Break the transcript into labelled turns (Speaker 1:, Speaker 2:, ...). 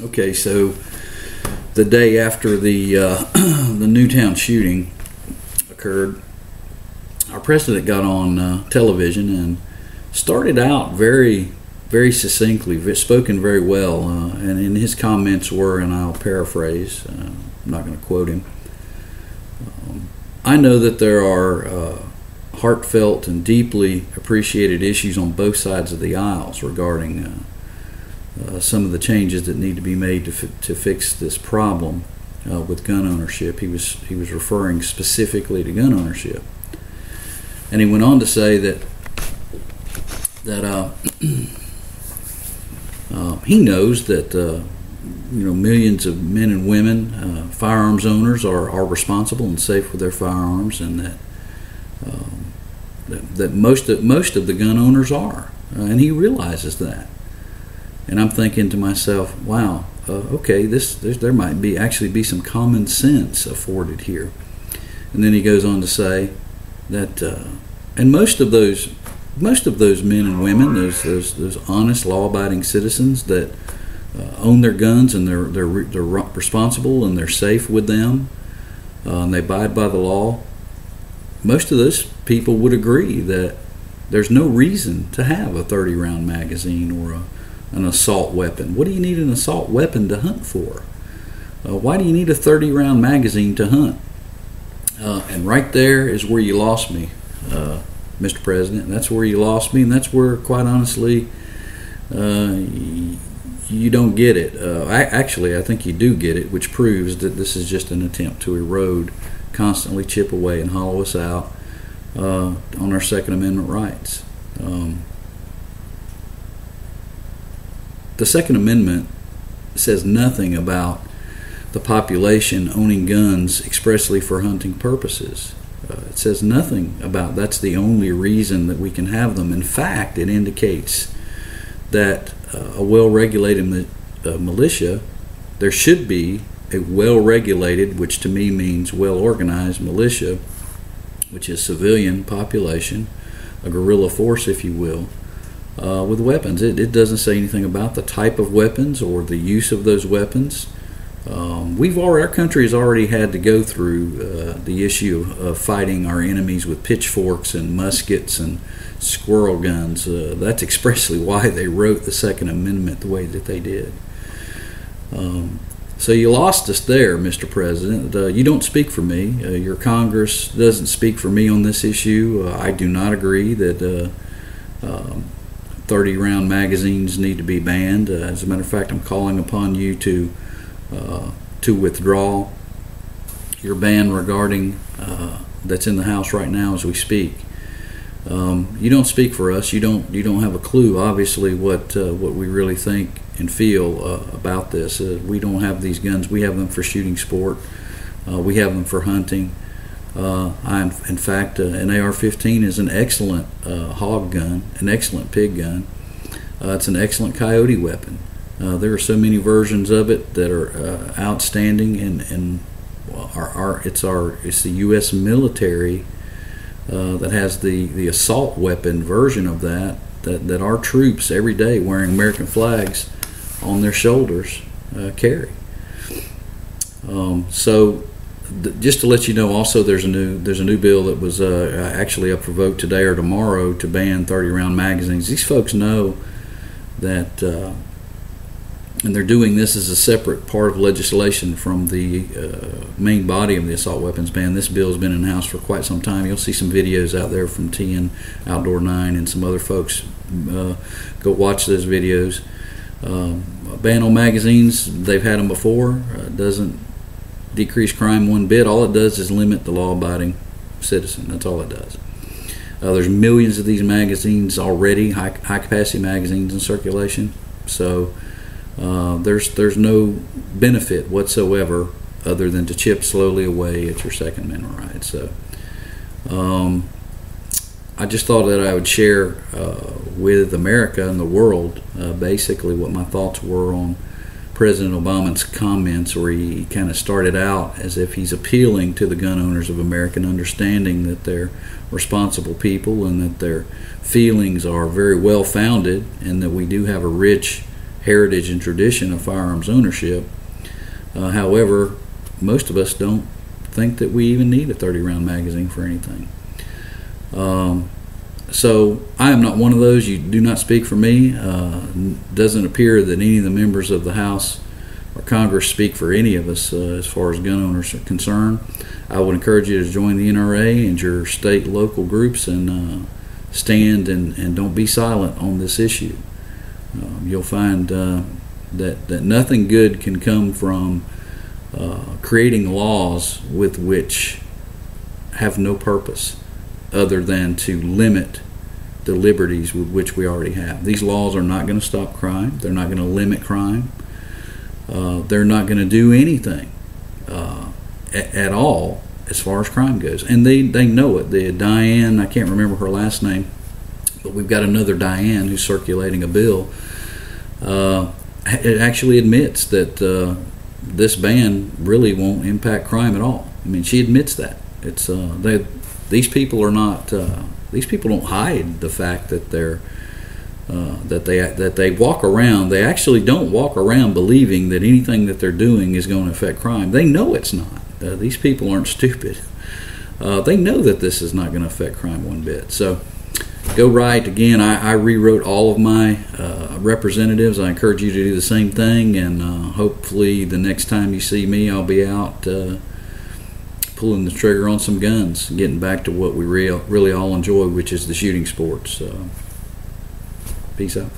Speaker 1: Okay, so the day after the the Newtown shooting occurred, our president got on television and started out very, very succinctly, spoken very well, and his comments were, and I'll paraphrase, I'm not going to quote him. I know that there are heartfelt and deeply appreciated issues on both sides of the aisles regarding some of the changes that need to be made to fix this problem with gun ownership. He was referring specifically to gun ownership, and he went on to say that he knows that millions of men and women, firearms owners, are responsible and safe with their firearms, and that most of the gun owners are, and he realizes that. And I'm thinking to myself, wow, okay, there might be some common sense afforded here. And then he goes on to say that, and most of those men and women, those honest, law-abiding citizens that own their guns and they're responsible and they're safe with them, and they abide by the law. Most of those people would agree that there's no reason to have a 30-round magazine or an assault weapon. What do you need an assault weapon to hunt for? Why do you need a 30-round magazine to hunt? And right there is where you lost me, Mr. President. That's where you lost me, and that's where, quite honestly, you don't get it. Actually, I think you do get it, which proves that this is just an attempt to erode, constantly chip away and hollow us out on our Second Amendment rights. The Second Amendment says nothing about the population owning guns expressly for hunting purposes. It says nothing about that's the only reason that we can have them. In fact, it indicates that a well-regulated militia, there should be a well-regulated, which to me means well-organized militia, which is civilian population, a guerrilla force, if you will, with weapons. It doesn't say anything about the type of weapons or the use of those weapons. Our country has already had to go through the issue of fighting our enemies with pitchforks and muskets and squirrel guns. That's expressly why they wrote the Second Amendment the way that they did. So you lost us there, Mr. President. You don't speak for me. Your Congress doesn't speak for me on this issue. I do not agree that 30-round magazines need to be banned. As a matter of fact, I'm calling upon you to withdraw your ban regarding that's in the House right now as we speak. You don't speak for us. You don't have a clue, obviously, what we really think and feel about this. We don't have these guns. We have them for shooting sport. We have them for hunting. In fact, an AR-15 is an excellent hog gun, an excellent pig gun. It's an excellent coyote weapon. There are so many versions of it that are outstanding, and it's the U.S. military that has the assault weapon version of that our troops every day wearing American flags on their shoulders carry. Just to let you know, also there's a new bill that was actually up for vote today or tomorrow to ban 30-round magazines. These folks know that, and they're doing this as a separate part of legislation from the main body of the assault weapons ban. This bill has been in the House for quite some time. You'll see some videos out there from TN Outdoor 9 and some other folks. Go watch those videos. A ban on magazines, they've had them before. Doesn't decrease crime one bit. All it does is limit the law-abiding citizen. That's all it does. There's millions of these magazines already, high-capacity magazines in circulation. So there's no benefit whatsoever other than to chip slowly away at your Second Amendment rights. So I just thought that I would share with America and the world basically what my thoughts were on President Obama's comments, where he kind of started out as if he's appealing to the gun owners of America and understanding that they're responsible people and that their feelings are very well founded and that we do have a rich heritage and tradition of firearms ownership. However, most of us don't think that we even need a 30-round magazine for anything. So I am not one of those. You do not speak for me. Doesn't appear that any of the members of the House or Congress speak for any of us as far as gun owners are concerned. I would encourage you to join the NRA and your state and local groups and stand and don't be silent on this issue. You'll find that nothing good can come from creating laws with which have no purpose other than to limit the liberties with which we already have. These laws are not going to stop crime. They're not going to limit crime. They're not going to do anything at all as far as crime goes. And they know it. Diane, I can't remember her last name, but we've got another Diane who's circulating a bill. It actually admits that this ban really won't impact crime at all. I mean, she admits that. It's these people are not. These people don't hide the fact that they walk around. They actually don't walk around believing that anything that they're doing is going to affect crime. They know it's not. These people aren't stupid. They know that this is not going to affect crime one bit. So go right. Again, I rewrote all of my representatives. I encourage you to do the same thing, and hopefully the next time you see me, I'll be out pulling the trigger on some guns, getting back to what we really all enjoy, which is the shooting sports. Peace out.